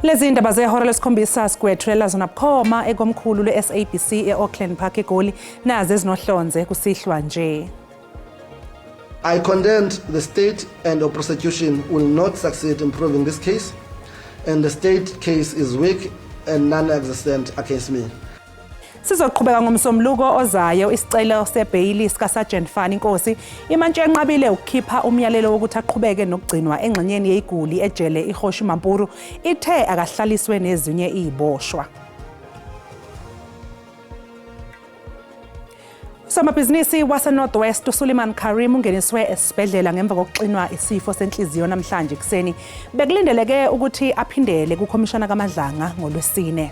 Lezi ndaba zehora lesikhombisa sigwethulela zona bukhoma ekomkhulu le-SABC e-Auckland Park eGoli nazo ezinohlonze kusihlwa nje. I contend the state and the prosecution will not succeed in proving this case, and the state case is weak and non-existent against me. Sizoqhubeka ngomsombuluko ozayo isicelo sebhayili sikaSergeant Fani Nkosi imantshi enqabile ukukhipha umyalelo wokuthi aqhubeke nokugcinwa engxenyeni yeGoli ejele iHoshu Mampuru ithe akahlaliswe nezinye iziboshwa. Somabhizinisi wase-Northwest uSuleiman Karim ungeniswe esibhedlela ngemva kokuxinwa isifo senhliziyo namhlanje kuseni. Bekulindeleke ukuthi aphindele kukhomishana kaMadlanga ngoLwesine.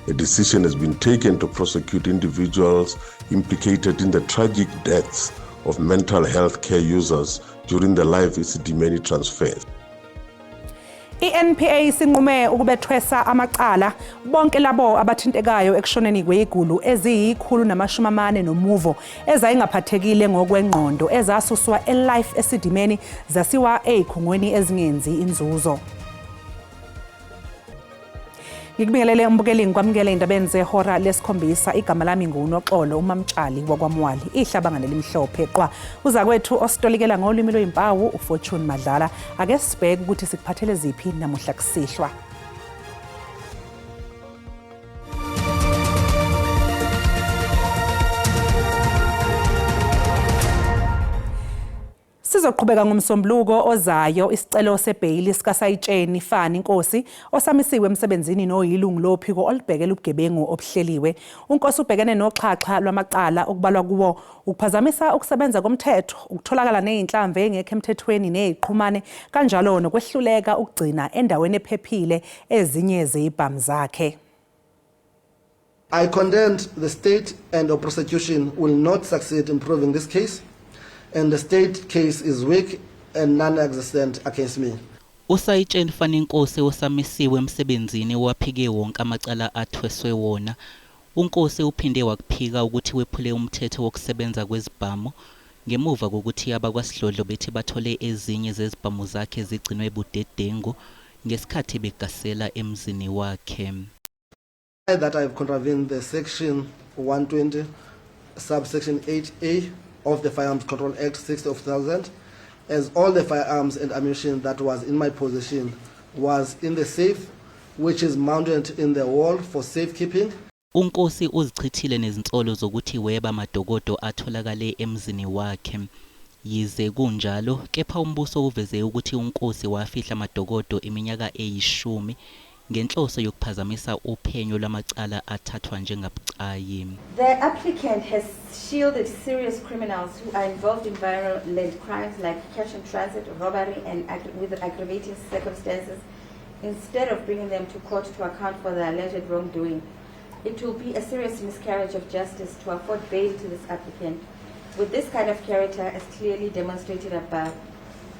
A decision has been taken to prosecute individuals implicated in the tragic deaths of mental health care users during the live esidimeni transfers. I-NPA sinqume ukubethwesa amacala bonke labo abathintekayo ekushoneni kweziguli eziyi-140 nomuvo ezayingaphathekile ngokwengqondo ezasuswa e-life esidimeni zasiwa ezikhungweni ezingenzi inzuzo. Ngikubingelele umbukeli ngikwamukele indabeni zehora lesikhombisa igama lami nguNoxolo uMamtshali wakwaMwali ihlabangane limhlophe qwa uzakwethu ositolikela ngolimi lwezimpawu uFortune Madlala ake sibheke ukuthi sikuphathele ziphi namuhla kusihlwa. Sizoqhubeka ngomsombuluko ozayo isicelo sebhayili sikaSayitsheni Fani Nkosi osamisiwe emsebenzini noyilungu lophiko olubhekela ubugebengu obuhleliwe. uNkosi ubhekene noxhaxha lwamaqala okubalwa kuwo ukuphazamisa ukusebenza komthetho, ukutholakala nezinhlamvu engekho emthethweni neziqhumane kanjalo nokwehluleka ukugcina endaweni ephephile ezinye zezibhamu zakhe. I contend the state and the prosecution will not succeed in proving this case, and the state case is weak and non-existent against me. uSayitsheni Fani Nkosi osamisiwe emsebenzini waphike wonke amacala athweswe wona. uNkosi uphinde wakuphika ukuthi wephule umthetho wokusebenza kwezibhamu ngemuva kokuthi abakwaSidlodlo bethi bathole ezinye zezibhamu zakhe zigcinwe budedengu ngesikhathi begasela emzini wakhe. That I have contravened the section 120 subsection 8A of the Firearms Control Act 60 of 2000, as all the firearms and ammunition that was in my possession was in the safe, which is mounted in the wall for safekeeping. uNkosi uzichithile nezinsolo zokuthi weba amadokodo atholakale emzini wakhe. Yize kunjalo, kepha umbuso uveze ukuthi uNkosi wafihla amadokodo iminyaka eyishumi ngenhloso yokuphazamisa uphenyo lwamacala athathwa njengabucayi. The applicant has shielded serious criminals who are involved in violent crimes like cash and transit, robbery, and with aggravating circumstances, instead of bringing them to court to account for their alleged wrongdoing. It will be a serious miscarriage of justice to afford bail to this applicant. With this kind of character, as clearly demonstrated above,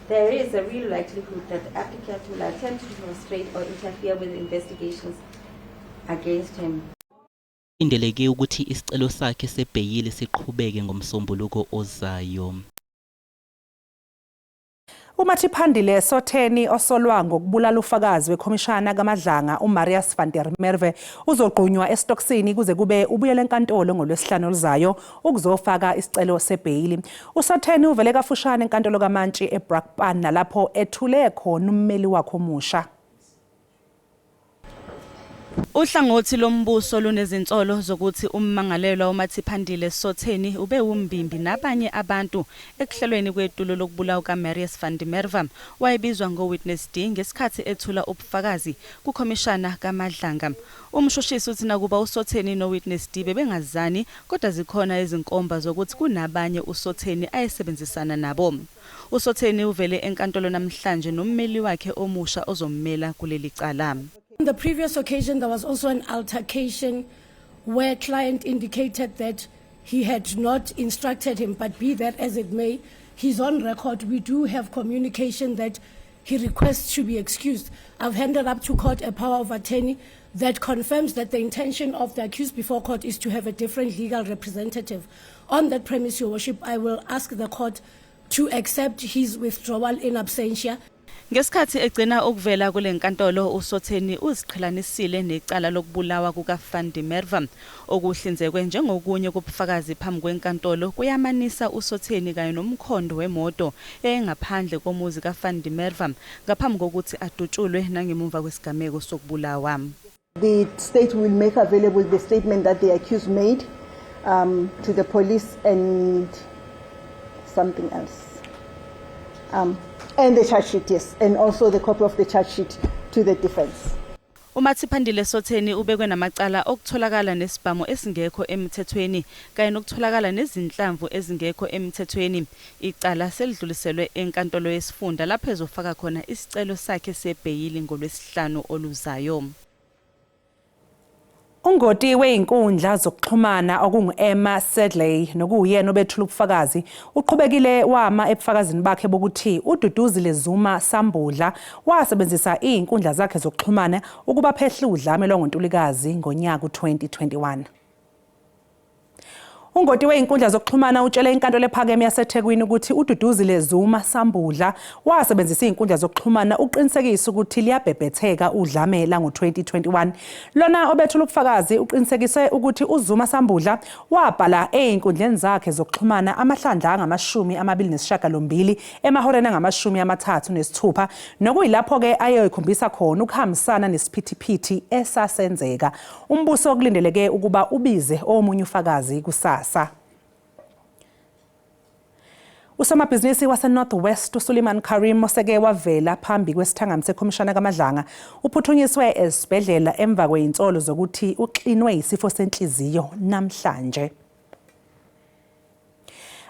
there is a real likelihood that the applicant will attempt to frustrate or interfere with investigations against him. Indeleke ukuthi isicelo sakhe sebhayili siqhubeke ngomsombuluko ozayo. uMathiphandile Sotheni osolwa ngokubulala ufakazi wekhomishana kaMadlanga uMarius van der Merwe uzoqunywa estoksini kuze kube ubuyele enkantolo ngoLwesihlanu oluzayo ukuzofaka isicelo sebhayili. uSotheni uvele kafushane enkantolo kaMantshi eBrakpan nalapho ethule khona ummeli wakhe omusha. Uhlangothi lombuso lunezinsolo zokuthi ummangalelwa uMathiphandile Sotheni ube umbimbi nabanye abantu ekuhlelweni kwetulo lokubulawa kaMarius van der Merwe wayebizwa ngowitness D ngesikhathi ethula ubufakazi kukhomishana kaMadlanga. Umshushisi uthi nakuba uSotheni nowitness D bebengazani kodwa zikhona izinkomba zokuthi kunabanye uSotheni ayesebenzisana nabo. uSotheni uvele enkantolo namhlanje nommeli wakhe omusha ozommela kuleli cala. On the previous occasion, there was also an altercation where client indicated that he had not instructed him, but be that as it may, he's on record. We do have communication that he requests to be excused. I've handed up to court a power of attorney that confirms that the intention of the accused before court is to have a different legal representative. On that premise, Your Worship, I will ask the court to accept his withdrawal in absentia. Ngesikhathi egcina ukuvela kule nkantolo uSotheni uziqhelanisile necala lokubulawa kukaVan der Merwe okuhlinzekwe njengokunye kobufakazi phambi kwenkantolo kuyamanisa uSotheni kanye nomkhondo wemoto engaphandle komuzi kaVan der Merwe ngaphambi kokuthi adutshulwe nangemuva kwesigameko sokubulawa. The state will make available the statement that the accused made to the police and something else. And the charge sheet, yes, and also the copy of the charge sheet to the defense. uMathiphandile Sotheni ubekwe namacala okutholakala nesibhamu esingekho emthethweni kanye nokutholakala nezinhlamvu ezingekho emthethweni. Icala selidluliselwe enkantolo yesifunda lapho ezofaka khona isicelo sakhe sebheyili ngoLwesihlanu oluzayo. Ungoti weinkundla zokuxhumana okungu-Emma Sedley nokuyena obethula ubufakazi uqhubekile wama ebufakazini bakhe bokuthi uDuduzile Zuma Sambudla wasebenzisa izinkundla zakhe zokuxhumana ukuba phehla udlame lwangoNtulikazi ngonyaka u-2021. Ungoti weinkundla zokuxhumana utshele inkantolo ephakeme yaseThekwini ukuthi uDuduzile Zuma Sambudla wasebenzisa izinkundla zokuxhumana uqinisekisa ukuthi liyabhebhetheka udlame la ngo-2021. Lona obethula ubufakazi uqinisekise ukuthi uZuma Sambudla wabhala einkundleni zakhe zokuxhumana amahlandla angama-29 emahoreni angama-36 nokuyilapho ke ayekhombisa khona ukuhambisana nesiphithiphithi esasenzeka. Umbuso okulindeleke ukuba ubize omunye ufakazi kusasa. Usomabhizinisi waseNorth West uSuleiman Karim oseke wavela phambi kwesithangami sekhomishana kaMadlanga uphuthunyiswe esibhedlela emva kwezinsolo zokuthi uxinwe isifo senhliziyo namhlanje.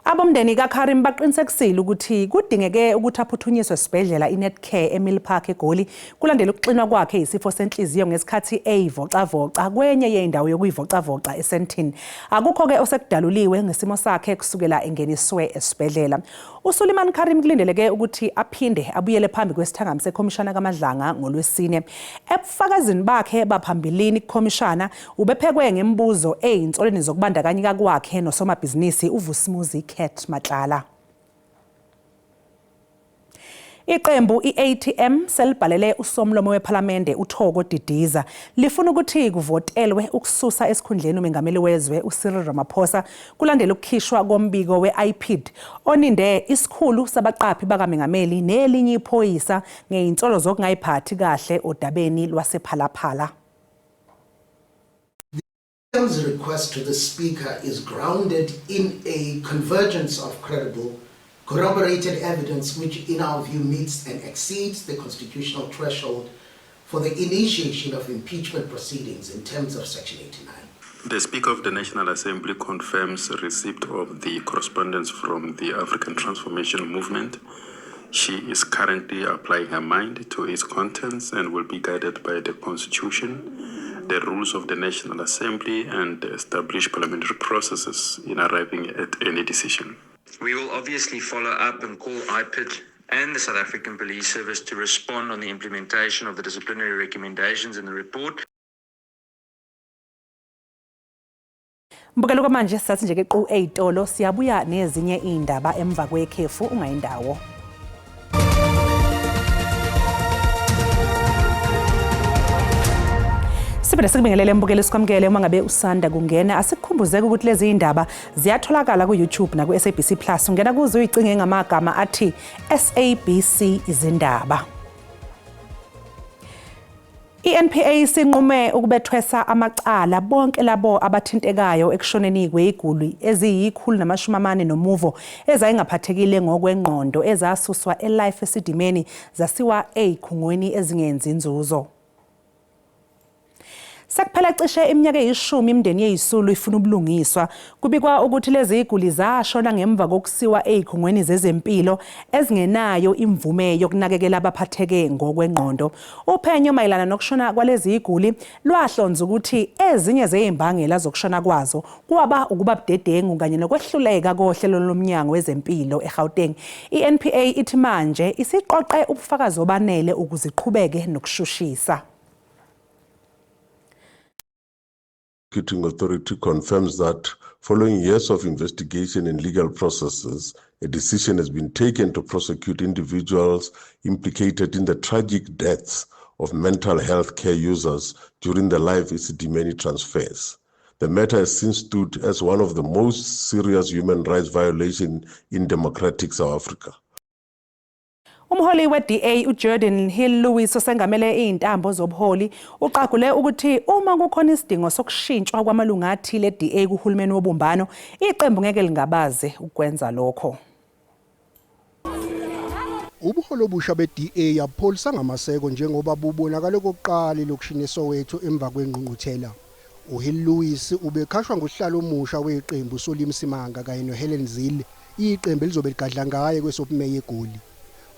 Abomndeni kaKarim baqinisekisile ukuthi kudingeke ukuthi aphuthunyiswe esibhedlela iNetcare eMillpark eGoli kulandela ukuxinwa kwakhe isifo senhliziyo ngesikhathi eyivocavoca kwenye yendawo yokuyivocavoca eSandton. Akukho ke osekudaluliwe ngesimo sakhe kusukela engeniswe esibhedlela. uSuleiman Karim kulindeleke ukuthi aphinde abuyele phambi kwesithangami sekhomishana kaMadlanga ngoLwesine. Ebufakazini bakhe baphambilini kukhomishana ubephekwe ngemibuzo eyinsolweni zokubandakanyeka kwakhe nosomabhizinisi uVusimuzi Cat Matlala. Iqembu iATM selibhalele usomlomo wePhalamende uThoko Didiza lifuna ukuthi kuvotelwe ukususa esikhundleni umengameli wezwe uCyril Ramaphosa kulandela ukukhishwa kombiko weIPID oninde isikhulu sabaqaphi bakamengameli nelinye iphoyisa ngezinsolo zokungayiphathi kahle odabeni lwasePhalaphala. The request to the Speaker is grounded in a convergence of credible, corroborated evidence which in our view meets and exceeds the constitutional threshold for the initiation of impeachment proceedings in terms of Section 89. The Speaker of the National Assembly confirms receipt of the correspondence from the African Transformation Movement. She is currently applying her mind to its contents and will be guided by the Constitution, the rules of the National Assembly, and established parliamentary processes in arriving at any decision. We will obviously follow up and call IPID and the South African Police Service to respond on the implementation of the disciplinary recommendations in the report. Mbukelo manje sathi nje ke qu eyitolo siyabuya nezinye indaba emva kwekhefu ungayindawo. Sibele sikubingelele mbukelo sikwamukele uma ngabe usanda kungena asikukhumbuzeke ukuthi lezi indaba ziyatholakala ku YouTube na ku SABC Plus ungena kuzo uyicinge ngamagama athi SABC izindaba. iNPA sinqume ukubethwesa amacala bonke labo abathintekayo ekushoneni kweziguli eziyi140 nomuvo ezayingaphathekile ngokwengqondo ezasuswa eLife esidimeni zasiwa ezikhungweni ezingenzi inzuzo. Sekuphela cishe iminyaka eyishumi imindeni yeYisulu ifuna ubulungiswa kubikwa ukuthi lezi ziguli zashona ngemva kokusiwa ezikhungweni zezempilo ezingenayo imvume yokunakekela abaphatheke ngokwengqondo. Uphenyo mayelana nokushona kwalezi ziguli lwahlonza ukuthi ezinye zezimbangela zokushona kwazo kuba ukuba budedengu kanye nokwehluleka kohlelo lomnyango wezempilo eGauteng. iNPA ithi manje isiqoqe ubufakazi obanele ukuziqhubeke nokushushisa. prosecuting authority confirms that following years of investigation and legal processes, a decision has been taken to prosecute individuals implicated in the tragic deaths of mental health care users during the Live eSetimeni transfers. The matter has since stood as one of the most serious human rights violations in democratic South Africa. Umholi we-DA uJordan Hill-Lewis osengamele izintambo zobuholi uqagule ukuthi uma kukhona isidingo sokushintshwa kwamalungu athile e-DA kuhulumeni wobumbano, iqembu ngeke lingabaze ukwenza lokho. Ubuholo obusha be-DA abupholisa ngamaseko njengoba bubonakala kokuqala lokushini Soweto emva kwengqungquthela. uHill-Lewis ubekhashwa ngohlalo omusha weqembu Solimsimanga kanye noHelen Zille, iqembu elizobe ligadla ngaye kwesobumeya eGoli.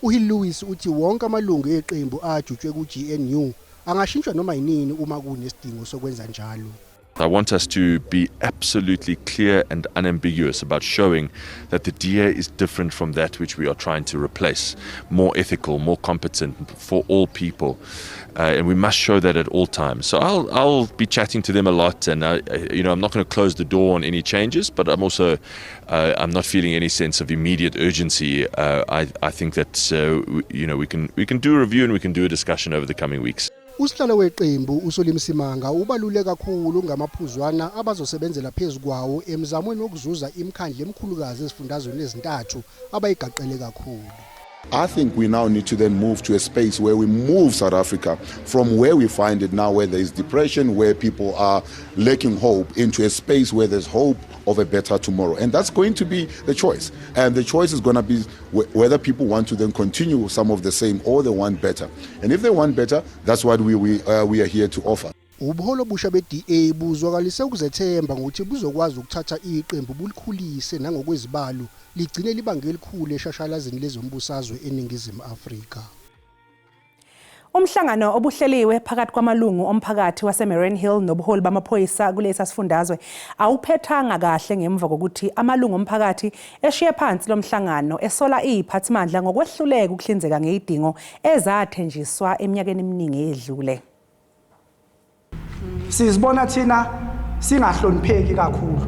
uHill-Lewis uthi wonke amalungu eqembu ajutshwe ku-GNU angashintshwa noma yinini uma kunesidingo sokwenza njalo. I want us to be absolutely clear and unambiguous about showing that the DA is different from that which we are trying to replace, more ethical, more competent for all people, and we must show that at all times. So I'll be chatting to them a lot, and I'm not going to close the door on any changes, but I'm also I'm not feeling any sense of immediate urgency. I think that we can do a review and we can do a discussion over the coming weeks. Usihlalo weqembu uSolimsimanga ubaluleke kakhulu ngamaphuzwana abazosebenzela phezukwawo emzamweni wokuzuza imikhandla emikhulukazi ezifundazweni ezintathu abayigaqele kakhulu. I think we now need to then move to a space where we move South Africa from where we find it now, where there is depression, where people are lacking hope, into a space where there's hope of a better tomorrow. And that's going to be the choice. And the choice is going to be whether people want to then continue some of the same or they want better. And if they want better, that's what we are here to offer. Ubuholo busha be-DA buzwakalise ukuzethemba ngokuthi buzokwazi ukuthatha iqembu bulikhulise nangokwezibalo ligcine libanga elikhulu eshashalazini lezombusazwe eNingizimu Afrika. Umhlangano obuhleliwe phakathi kwamalungu omphakathi waseMarian Hill nobuholi bamaphoyisa kulesa sifundazwe awuphethanga kahle ngemva kokuthi amalungu omphakathi eshiye phansi lomhlangano esola iziphathimandla ngokwehluleka ukuhlinzeka ngezidingo ezathenjiswa eminyakeni eminingi edlule. Sizibona thina singahlonipheki kakhulu.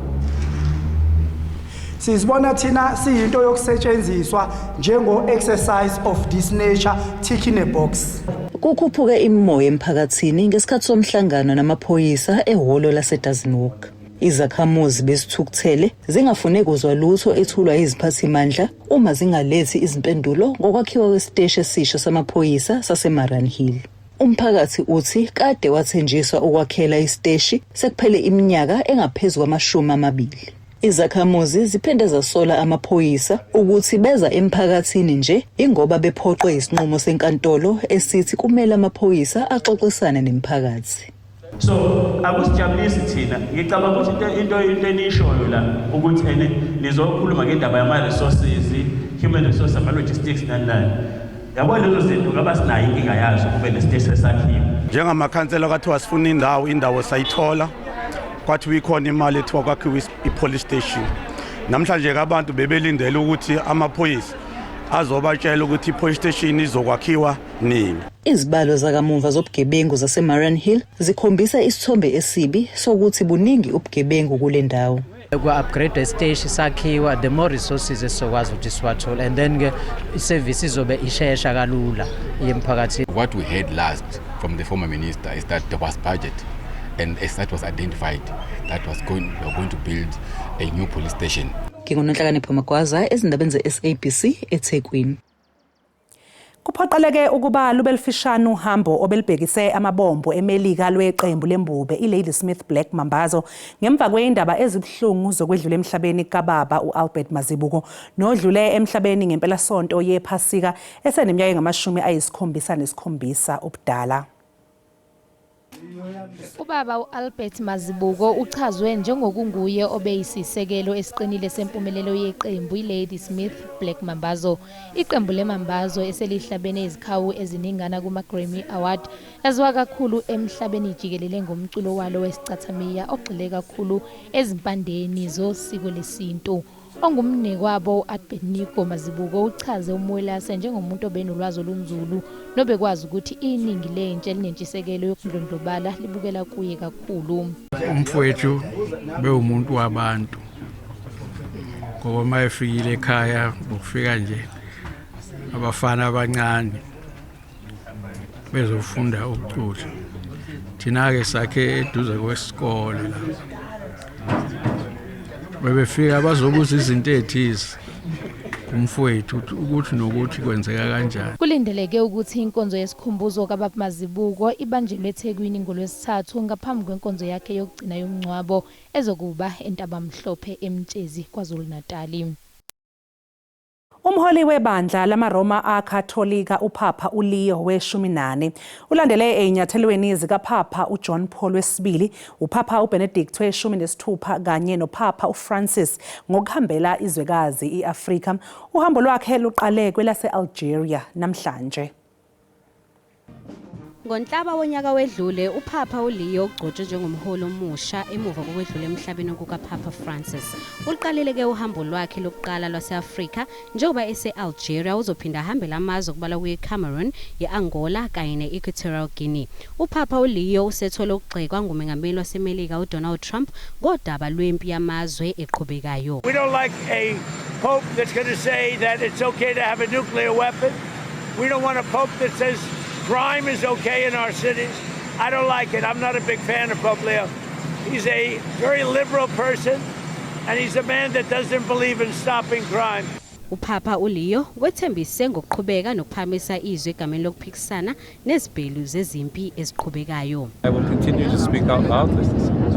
Sizibona thina siyinto yokusetshenziswa njengo exercise of this nature, ticking a box. Kukhuphuke imimoya emphakathini ngesikhathi somhlangano namaphoyisa ehholo laseDassenhoek. Izakhamuzi besithukuthele zingafune kuzwa lutho ethulwa iziphathimandla uma zingalethi izimpendulo ngokwakhiwa kwesiteshi esisha samaphoyisa saseMarian Hill. Umphakathi uthi kade wathenjiswa ukwakhela isiteshi sekuphele iminyaka engaphezulu kwama-20. Izakhamuzi ziphinde zasola amaphoyisa ukuthi beza emphakathini nje ingoba bephoqwe isinqumo senkantolo esithi kumele amaphoyisa axoxisane nemphakathi. So akusijabulisi thina ngicabanga ukuthi into enishoyo la ukuthi nizokhuluma ngendaba yama-resources, human resources, ama-logistics nani. Yabona lezo zinto ngaba sinayo inkinga yazo kube nesiteshi esakhiwe. Njengamakhansela kwathi wasifuna indawo sayithola. Kwathi ikhona imali ethiwa kwakhiwa i-police station. Namhlanje abantu bebelindele ukuthi amaphoyisa azobatshela ukuthi i-police station izokwakhiwa nini. Izibalo zakamuva zobugebengu zaseMarian Hill zikhombisa isithombe esibi sokuthi buningi ubugebengu kule ndawo. Upgrade stage sakhiwa, the more resources esokwazi ukuthi siwathole, and then i-service izobe ishesha kalula yemphakathi. What we heard last from the former minister is that there was budget, and as that was identified, that we were going to build a new police station. Ngingonhlakani Phumagwaza ezindabeni ze-SABC eThekwini. Kuphoqeleke ukuba lubelifishana uhambo obelibhekise amabombo emelika lweqembu lembube iLadysmith Black Mambazo ngemva kwendaba ezibhlungu zokwedlula emhlabeni kababa uAlbert Mazibuko nodlule emhlabeni ngempela sonto yephasika eseneminyaka engama-77 ubudala. Ubaba uAlbert Mazibuko uchazwe njengokunguye obeyisisekelo esiqinile sempumelelo yeqembu iLadysmith Black Mambazo. Iqembu leMambazo eselihlabene izikhawu eziningana kuma-Grammy Award laziwa kakhulu emhlabeni jikelele ngomculo walo wesicathamiya ogxile kakhulu ezimpandeni zosiko lesintu. ongumnekwabo uAdbenico Mazibuko uchaze uMoelase njengomuntu obenolwazi olunzulu nobekwazi ukuthi iningi lentshe linentshisekelo yokundlondlobala libukela kuye kakhulu. Umfowethu bewumuntu wabantu ngoba mayefikile ekhaya ukufika nje abafana abancane bezofunda ukucula. Thina ke sakhe eduze kwesikole la. Bebefika bazobuza izinto ethize kumfowethu ukuthi nokuthi kwenzeka kanjani. Kulindeleke ukuthi inkonzo yesikhumbuzo kaBaba Mazibuko ibanjelwe eThekwini ngoLwesithathu ngaphambi kwenkonzo yakhe yokugcina yomncwabo ezokuba eNtabamhlophe eMtshezi KwaZulu-Natal. Umholi webandla lamaRoma akatholika uPapa uLeo we-14 ulandele einyathelweni zikaPapa uJohn Paul II, uPapa uBenedict we-16 kanye noPapa uFrancis ngokuhambela izwekazi iAfrika. Uhambo lwakhe luqale kwelase-Algeria namhlanje. Ngonhlaba wonyaka wedlule uPapa uLeo ugcotshwe njengomholi omusha emuva kokwedlula emhlabeni kukaPapa Francis. Uliqalile ke uhambo lwakhe lokuqala lwase-Afrika njengoba ese-Algeria uzophinda ahambela amazwe okubala kuye-Cameroon, ye-Angola kanye ne-Equatorial Guinea. uPapa uLeo usethola ukugxekwa ngumengameli waseMelika uDonald Trump ngodaba lwempi yamazwe eqhubekayo. We don't like a pope that's going to say that it's okay to have a nuclear weapon. We don't want a pope that says crime is okay in our cities. I don't like it. I'm not a big fan of Pope Leo. He's a very liberal person, and he's a man that doesn't believe in stopping crime. uPapa uLeo wethembise ngokuqhubeka nokuphamisa izwe egameni lokuphikisana nezibhelu zezimpi eziqhubekayo. I will continue to speak out loud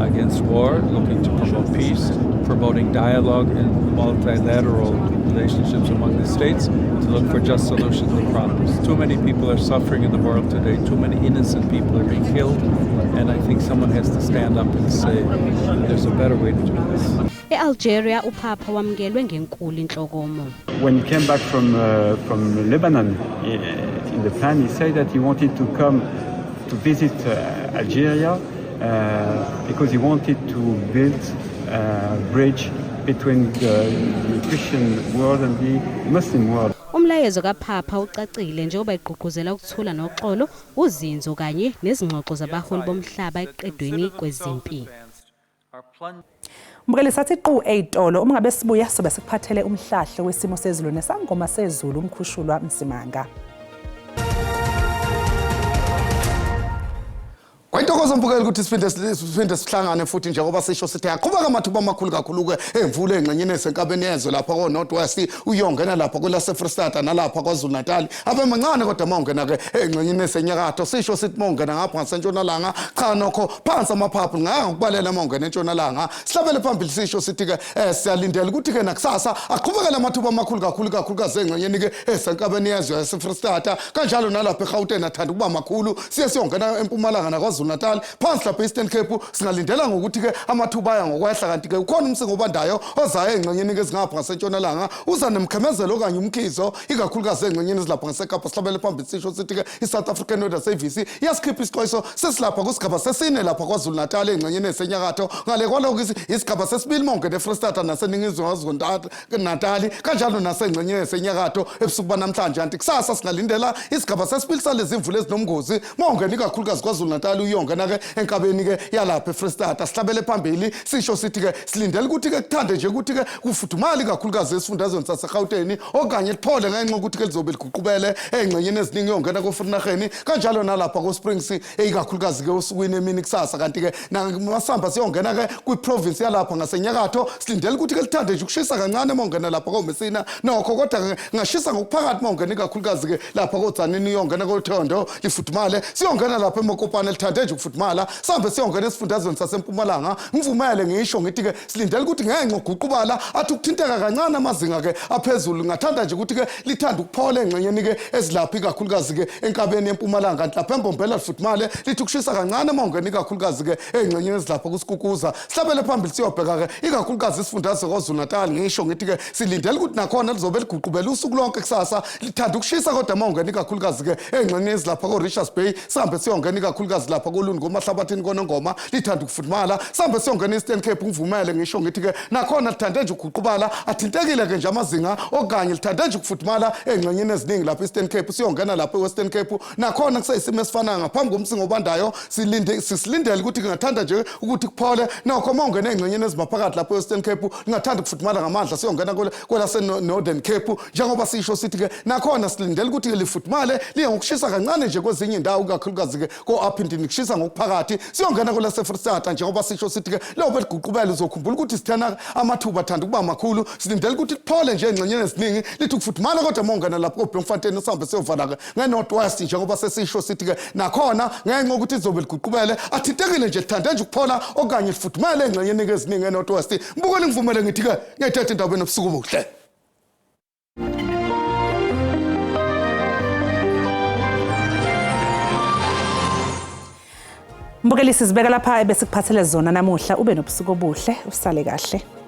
against war, looking to promote peace, promoting dialogue and multilateral relationships among the states, to look for just solutions to problems. Too many people are suffering in the world today. Too many innocent people are being killed, and I think someone has to stand up and say there's a better way to do this. E-Algeria uPapa wamukelwe ngenkulu inhlokomo. When he came back from Lebanon, in the plan he said that he wanted to come to visit Algeria because he wanted to build a bridge between the Christian world and the Muslim world. Umlayezo kaPapa ucacile njengoba igqugquzela ukuthula noxolo, uzinzo kanye nezingxoxo zabaholi bomhlaba eqedweni kwezimpi. Mbukeli sathi qu eyitolo uma ngabe sibuya sobe sikuphathele umhlahlo wesimo sezulu nesangoma sezulu umkhushulwa Msimanga. Kwayintokozo mbukeli ukuthi siphinde sihlangane futhi njengoba sisho sithi aqhubeka amathuba amakhulu kakhulu ke emvula engxenyeni esenkabeni yezwe lapha ko North West uyongena lapha kwelase Freestata nalapha kwaZulu Natal abemancane kodwa mawungena ke engxenyeni esenyakatho sisho sithi mawungena ngapha ngasentshonalanga cha nokho phansi amaphaphu ngakubalela mawungena entshonalanga sihlabele phambili sisho sithi ke siyalindela ukuthi ke nakusasa aqhubekele amathuba amakhulu kakhulukazi engxenyeni ke esenkabeni yezwe yaseFreestata kanjalo nalapha eGauteng athanda ukuba makhulu siyongena empumalanga nakwaZulu Natal phansi lapha eStern Cape singalindela ngokuthi ke amathuba aya ngokwehla kanti ke ukhona umsingo obandayo ozayo engxenyeni ke zingapha ngasentshonalanga uza nemkhemezelo okanye umkhizo ikakhulukazi engxenyeni ezilapha ngaseKapa sihlabele phambili sisho sithi ke iSouth African Weather Service iyasikhipha isixwayiso sesilapha kusigaba sesine lapha kwaZulu Natal engxenyeni esenyakatho ngale kwalokho isigaba sesibili monke neFreestata naseningizimu kwaZulu Natal kanjalo nasengxenyeni esenyakatho ebusuku banamhlanje anti kusasa singalindela isigaba sesibili salezi imvula ezinomngozi monke ikakhulukazi kwaZulu Natal uyongena ke enkabeni ke yalapha eFreestata sihlabele phambili sisho sithi ke silindele ukuthi ke kuthande nje ukuthi ke kufudumali kakhulukazi esifundazweni saseGauteng okanye liphole ngenxa ukuthi ke lizobe liguqubele engxenyeni eziningi yongena koFreenhagen kanjalo nalapha koSprings ikakhulukazi ke usukwini emini kusasa kanti ke namasamba siyongena ke kwiprovince yalapha ngasenyakatho silindele ukuthi ke lithande nje ukushisa kancane mongena lapha koMesina nokho kodwa ngashisa ngokuphakathi mongena ikakhulukazi ke lapha koDzanini yongena koThondo lifudumale siyongena lapha eMokopane lithande nje ukufudumala sambe siyongena esifundazweni saseMpumalanga ngivumele ngisho ngithi ke silindele ukuthi ngenxa uguqubala athi ukuthinteka kancane amazinga ke aphezulu ngathanda nje ukuthi ke lithanda ukuphola engxenyeni ke ezilapha ikakhulukazi ke enkabeni eMpumalanga kanti lapha eMbombela lifudumale lithi ukushisa kancane mongena ikakhulukazi ke engxenyeni ezilapha kuSikukuza sihlabele phambili siyobheka ke ikakhulukazi isifundazwe kwaZulu Natal ngisho ngithi ke silindele ukuthi nakhona lizobe liguqubela usuku lonke kusasa lithanda ukushisa kodwa mongena ikakhulukazi ke engxenyeni ezilapha koRichards Bay sambe siyongena ikakhulukazi lapha koLundu ngomahlabathini konongoma lithanda ukufudumala sambe siyongena eStern Cape ngivumele ngisho ngithi ke nakhona lithande nje uguqubala athintekile ke nje amazinga okanye lithande nje ukufudumala engxenyeni eziningi lapha eStern Cape siyongena lapha eWestern Cape nakhona kuseyisimo esifana ngaphambi komsingo obandayo sisilindele ukuthi kungathanda nje ukuthi kuphole nokho mawungena engxenyeni ezimaphakathi lapha eWestern Cape lingathanda ukufudumala ngamandla siyongena kwelase Northern Cape njengoba sisho sithi ke nakhona silindele ukuthi lifudumale liye ngokushisa kancane nje kwezinye indawo kakhulukazi ke ko-Aphindini kushisa ngokuphakathi siyongena kwelase Freestata njengoba sisho sithi ke lobe liguqubele uzokhumbula ukuthi sithana amathuba athanda ukuba makhulu silindele ukuthi liphole nje engxenyeni eziningi lithi ukufudumala kodwa mawungena lapha eBloemfontein sihambe siyovala ke ngeNorth West njengoba sesisho sithi ke nakhona ngenxa ukuthi izobe liguqubele athintekile nje lithande nje ukuphola okanye lifudumele engxenyeni eziningi eNorth West mbukele ngivumele ngithi ke ngiyathetha indaba enobusuku obuhle. Mbukeli sizibeka lapha ebese kuphathele zona namuhla ube nobusuku obuhle usale kahle.